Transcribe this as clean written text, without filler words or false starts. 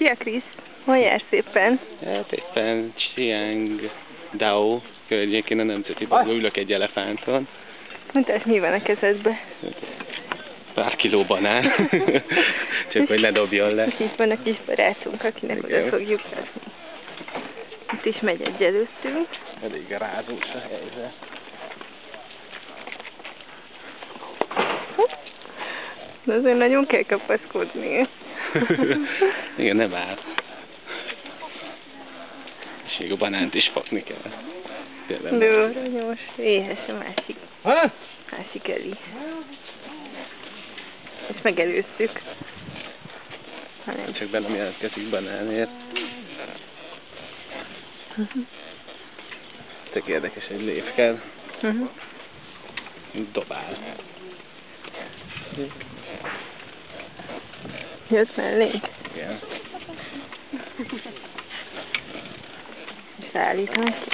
Szia Krisz! Hol jársz éppen? Hát éppen Chiang-Dao környékén a Nemzeti Parkban ülök egy elefánton. Mutasd, mi van a kezedbe. Pár kiló banán. Csak hogy ne dobjon le. És itt van a kis barátunk, akinek oda fogjuk adni. Itt is megy egy előttünk. Elég rázós a helyzet. De azért nagyon kell kapaszkodni. Igen, nem áll. És még a banánt is fogni kell. De aranyos, éhes a másik. Másik Eli. Ezt megelőztük. Csak be nem jelentkezik banánért. Tök érdekes egy lépked. Dobál. Jött mellénk? Igen. És állítom.